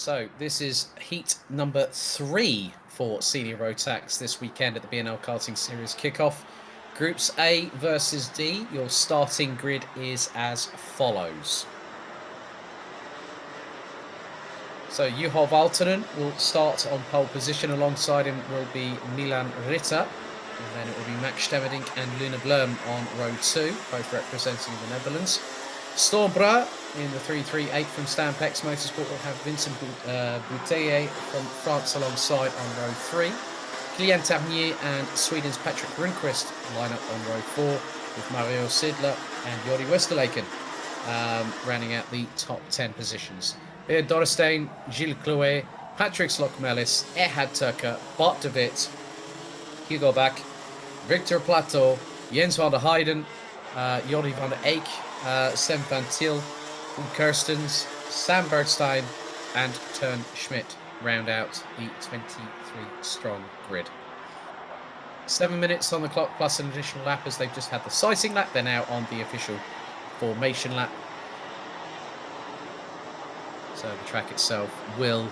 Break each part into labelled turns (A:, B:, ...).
A: So this is heat number 3 for Senior Road Tax this weekend at the BNL Karting Series kickoff. Groups A versus D. Your starting grid is as follows. So Juho Valtonen will start on pole position. Alongside him will be Milan Ritter. And then it will be Max Stemmerdink and Luna Blum on row 2, both representing the Netherlands. Storm Brouwer in the 338 from Stampex Motorsport will have Vincent Bouteille from France alongside on row 3. Kylian Tavernier and Sweden's Patrick Rundqvist line up on row 4 with Mario Sidler and Jordi Westerleken rounding out the top 10 positions. Beer Dorrestein, Gilles Clouet, Patrick Slokmelis, Ehad Turker, Bart de Wit, Hugo Bach, Victor Plateau, Jens van der Heijden, Jordi van der Eyck, Sam van Til, Kirstens, Sam Bergstein, and Tern Schmidt round out the 23-strong grid. 7 minutes on the clock plus an additional lap as they've just had the sighting lap. They're now on the official formation lap. So the track itself will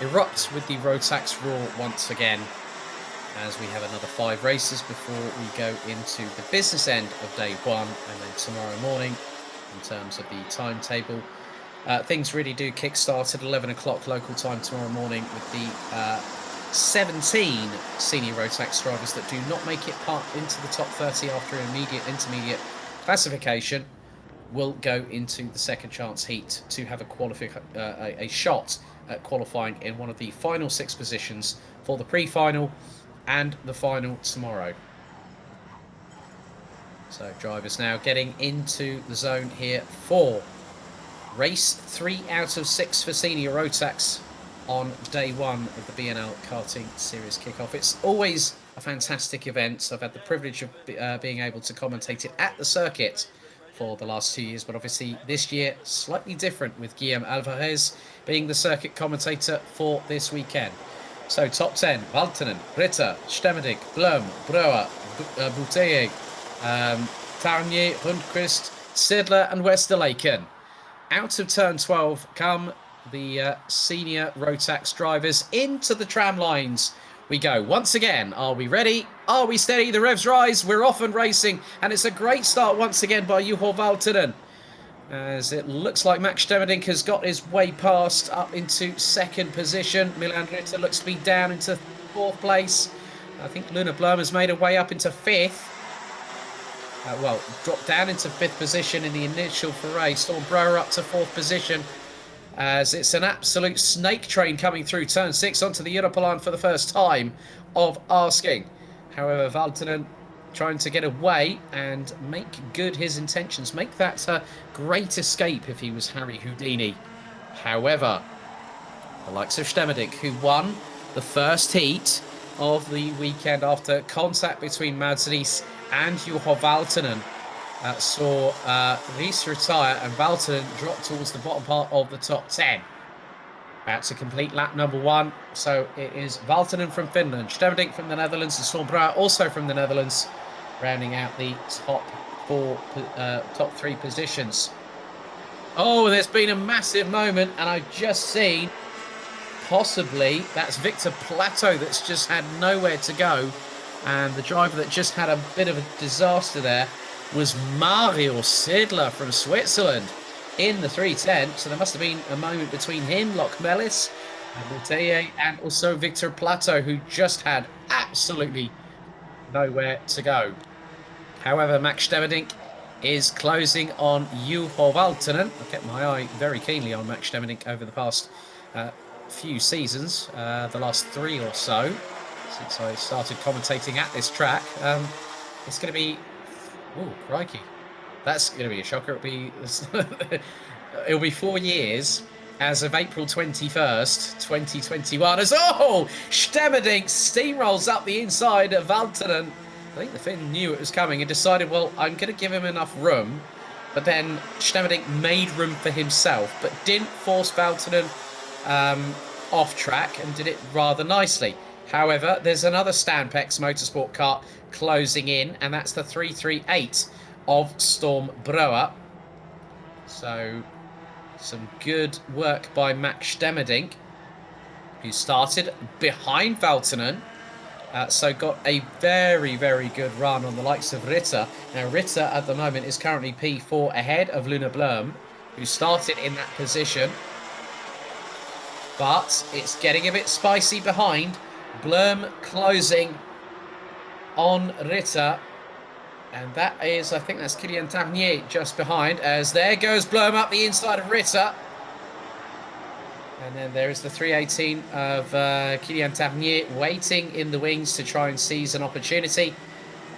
A: erupt with the road tax roar once again, as we have another 5 races before we go into the business end of day 1, and then tomorrow morning in terms of the timetable. Things really do kick-start at 11 o'clock local time tomorrow morning with the 17 senior road tax drivers that do not make it into the top 30 after an intermediate classification will go into the second chance heat to have a shot at qualifying in one of the final 6 positions for the pre-final and the final tomorrow. So drivers now getting into the zone here for race 3 out of 6 for senior road tax on day 1 of the BNL Karting Series kickoff. It's always a fantastic event. I've had the privilege of being able to commentate it at the circuit for the last 2 years, but obviously this year slightly different with Guillaume Alvarez being the circuit commentator for this weekend. So top 10, Valtonen, Ritter, Stemmerdink, Blum, Brouwer, Bouteille, Tavernier, Rundqvist, Sidler and Westerleken. Out of turn 12 come the senior road tax drivers. Into the tram lines we go once again. Are we ready? Are we steady? The revs rise. We're off and racing. And it's a great start once again by Juho Valtonen, as it looks like Max Stemmerdink has got his way past up into second position. Milan Ritter looks to be down into 4th place. I think Luna Blum has made her way up into 5th. Dropped down into 5th position in the initial foray. Storm Brouwer up to 4th position, as it's an absolute snake train coming through turn 6 onto the Europolan for the first time of asking. However, Valtonen trying to get away and make good his intentions, make that a great escape if he was Harry Houdini. However, the likes of Stemmerdink, who won the first heat of the weekend after contact between Mads Ries and Juho Valtonen, saw Ries retire and Valtonen drop towards the bottom part of the top 10. About to complete lap number 1. So it is Valtonen from Finland, Stemmerdink from the Netherlands, and Storm Brouwer also from the Netherlands, rounding out the top 3 positions. Oh, there's been a massive moment, and I've just seen possibly that's Victor Plateau that's just had nowhere to go, and the driver that just had a bit of a disaster there was Mario Sidler from Switzerland in the 310. So there must have been a moment between him, Lokmelis, and Bouteille, and also Victor Plateau, who just had absolutely nowhere to go. However, Max Stemmerdink is closing on Juho Valtonen. I've kept my eye very keenly on Max Stemmerdink over the past few seasons, the last 3 or so, since I started commentating at this track. It's going to be... Oh, crikey. That's going to be a shocker. It'll be 4 years as of April 21st, 2021. As Stemmerdink steamrolls up the inside of Valtonen. I think the Finn knew it was coming and decided, well, I'm going to give him enough room. But then Stemmerdink made room for himself, but didn't force Valtonen off track and did it rather nicely. However, there's another Stampex Motorsport car closing in, and that's the 338 of Storm Brouwer. So Some good work by Max Stemmerdink, who started behind Valtonen. So got a very, very good run on the likes of Ritter. Now, Ritter at the moment is currently P4 ahead of Luna Blum, who started in that position. But it's getting a bit spicy behind. Blum closing on Ritter. And that is, I think that's Kylian Tarnier just behind, as there goes Blum up the inside of Ritter. And then there is the 318 of Kylian Tarnier waiting in the wings to try and seize an opportunity.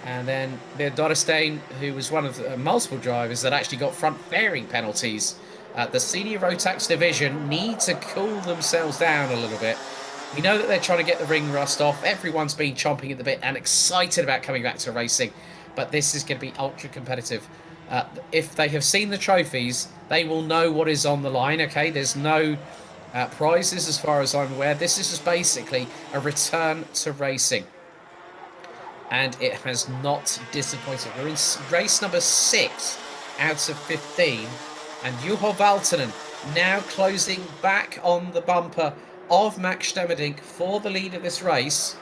A: And then the Dorestein, who was one of the multiple drivers that actually got front fairing penalties. The senior Rotax division need to cool themselves down a little bit. We know that they're trying to get the ring rust off. Everyone's been chomping at the bit and excited about coming back to racing. But this is going to be ultra competitive. If they have seen the trophies, they will know what is on the line. Okay, there's no prizes as far as I'm aware. This is just basically a return to racing. And it has not disappointed. We're in race number 6 out of 15. And Juho Valtonen now closing back on the bumper of Max Stemmerdink for the lead of this race.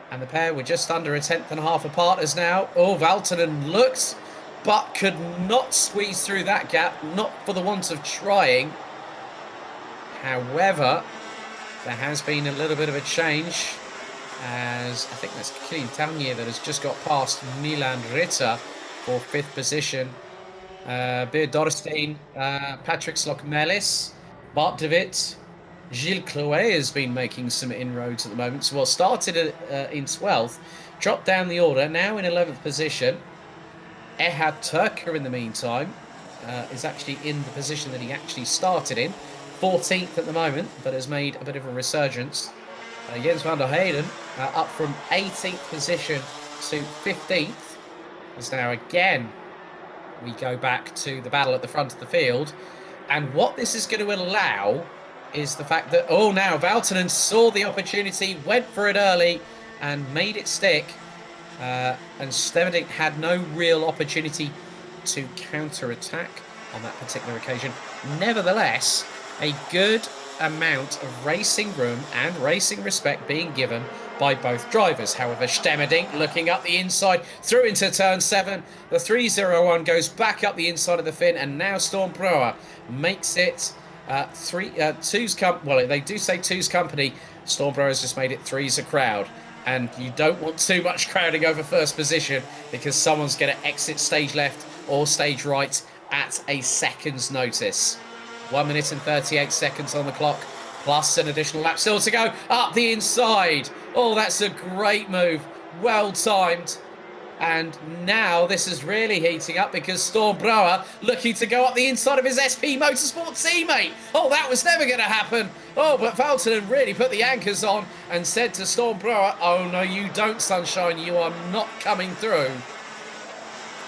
A: And the pair were just under a tenth and a half apart as now. Oh, Valtonen looked, but could not squeeze through that gap, not for the want of trying. However, there has been a little bit of a change, as I think that's Kylian Tarnier that has just got past Milan Ritter for 5th position. Beer Dorstein, Patrick Slokmelis, Bart de Wit, Gilles Clouet has been making some inroads at the moment. So, well, started in 12th, dropped down the order, now in 11th position. Ehad Turker, in the meantime, is actually in the position that he actually started in. 14th at the moment, but has made a bit of a resurgence. Jens van der Heyden up from 18th position to 15th. As now again we go back to the battle at the front of the field. And what this is going to allow is the fact that, oh, now Valtonen saw the opportunity, went for it early and made it stick. And Stemmerdink had no real opportunity to counter-attack on that particular occasion. Nevertheless, a good amount of racing room and racing respect being given by both drivers. However, Stemmerdink looking up the inside, through into turn 7. The 301 goes back up the inside of the fin, and now Stormbrower makes it two's company. Well, they do say two's company. Stormbrower's just made it three's a crowd. And you don't want too much crowding over first position, because someone's going to exit stage left or stage right at a second's notice. 1 minute and 38 seconds on the clock, plus an additional lap still to go. Up the inside. Oh, that's a great move. Well timed. And now this is really heating up, because Stormbrower looking to go up the inside of his SP Motorsport teammate. Oh, that was never going to happen. Oh, but Valtonen really put the anchors on and said to Stormbrower, oh, no, you don't, Sunshine. You are not coming through.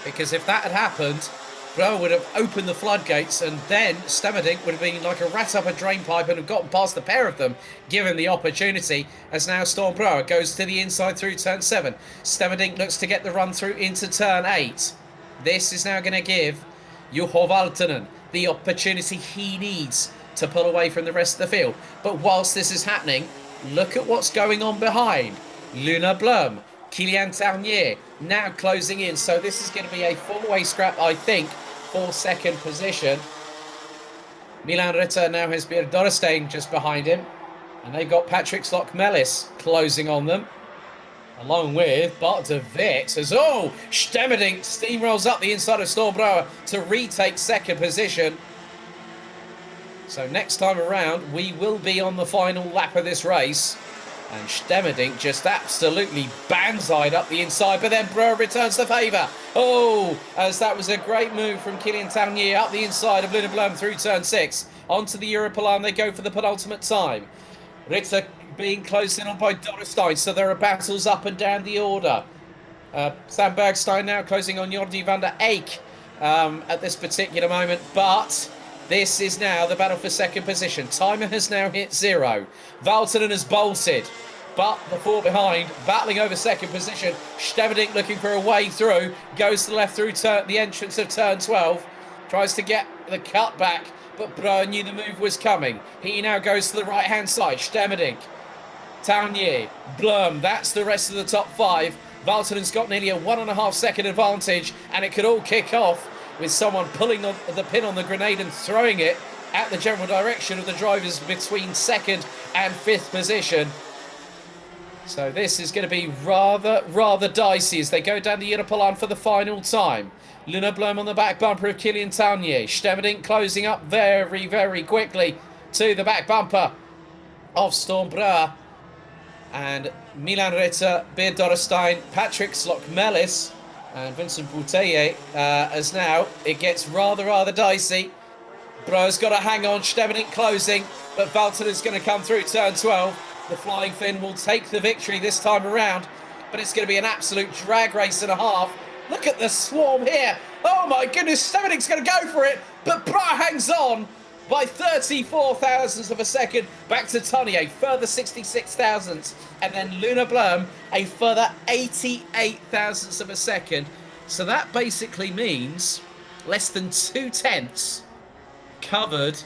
A: Because if that had happened, Brower would have opened the floodgates, and then Stemmerdink would have been like a rat up a drain pipe and have gotten past the pair of them, given the opportunity, as now Stormbrower goes to the inside through turn 7. Stemmerdink looks to get the run through into turn 8. This is now going to give Juho Valtonen the opportunity he needs to pull away from the rest of the field. But whilst this is happening, look at what's going on behind. Luna Blum, Kylian Tarnier now closing in. So this is going to be a four-way scrap, I think, for second position. Milan Ritter now has Beer Dorestein just behind him. And they've got Patrick Slokmelis closing on them, along with Bart de Wit. As, oh, Stemmerdink steamrolls up the inside of Stormbrower to retake second position. So next time around, we will be on the final lap of this race. And Stemmerdink just absolutely banzaied up the inside, but then Brewer returns the favour. Oh, as that was a great move from Kylian Tarnier up the inside of Luna Blum through turn 6. Onto the Europolan they go for the penultimate time. Ritter being closed in on by Dorestein, so there are battles up and down the order. Sam Bergstein now closing on Jordi van der Eyck at this particular moment, but this is now the battle for second position. Timer has now hit 0. Valtonen has bolted, but the four behind, battling over second position. Stemmerdink looking for a way through, goes to the left through the entrance of turn 12. tries to get the cut back, but Brouwer knew the move was coming. He now goes to the right-hand side. Stemmerdink, Taunier, Blum, that's the rest of the top 5. Valtonen's got nearly a 1.5 second advantage, and it could all kick off with someone pulling the pin on the grenade and throwing it at the general direction of the drivers between 2nd and 5th position. So this is going to be rather dicey as they go down the Europolan for the final time. Luna Blum on the back bumper of Kilian Taunier. Stemmerdink closing up very quickly to the back bumper of Storm Brouwer. And Milan Ritter, Beer Dorrestein, Patrick Slock-Mellis and Vincent Bouteille as now it gets rather dicey. Brouwer's got to hang on, Stemmerdink closing, but Valtonen's going to come through turn 12. The Flying Finn will take the victory this time around, but it's going to be an absolute drag race and a half. Look at the swarm here. Oh my goodness, Stemmerdink's going to go for it, but Brouwer hangs on by 34 thousandths of a second. Back to Tony, a further 66 thousandths, and then Luna Blum, a further 88 thousandths of a second. So that basically means less than 2 tenths covered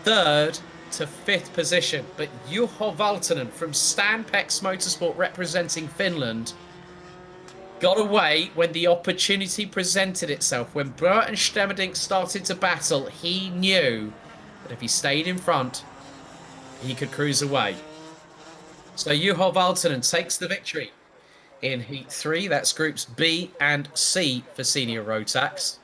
A: 3rd to 5th position. But Juho Valtonen from Stanpex Motorsport representing Finland got away when the opportunity presented itself. When Brouwer and Stemmerdink started to battle, he knew that if he stayed in front, he could cruise away. So Juho Valtonen takes the victory in Heat 3. That's Groups B and C for Senior Rotax.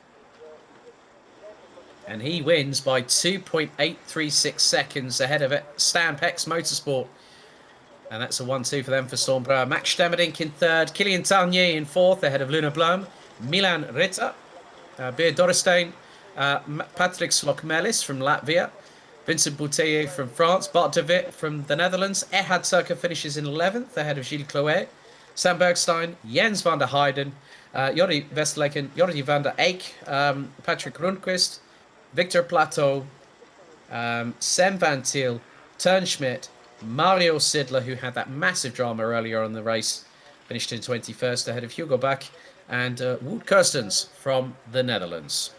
A: And he wins by 2.836 seconds ahead of it. Stanpex Motorsport. And that's a 1-2 for them for Storm Brouwer. Max Stemmerdink in 3rd. Kilian Taunier in 4th ahead of Luna Blum. Milan Ritter. Beer Dorrestein. Patrick Slock-Mellis from Latvia. Vincent Bouteille from France. Bart de Wit from the Netherlands. Ehad Circa finishes in 11th ahead of Gilles Chloé. Sam Bergstein. Jens van der Heijden. Jordi Westerleken. Jordi van der Eyck. Patrick Rundqvist. Victor Plateau, Sem Van Til, Turnschmidt, Mario Sidler, who had that massive drama earlier on in the race, finished in 21st ahead of Hugo Bach, and Wout Kirstens from the Netherlands.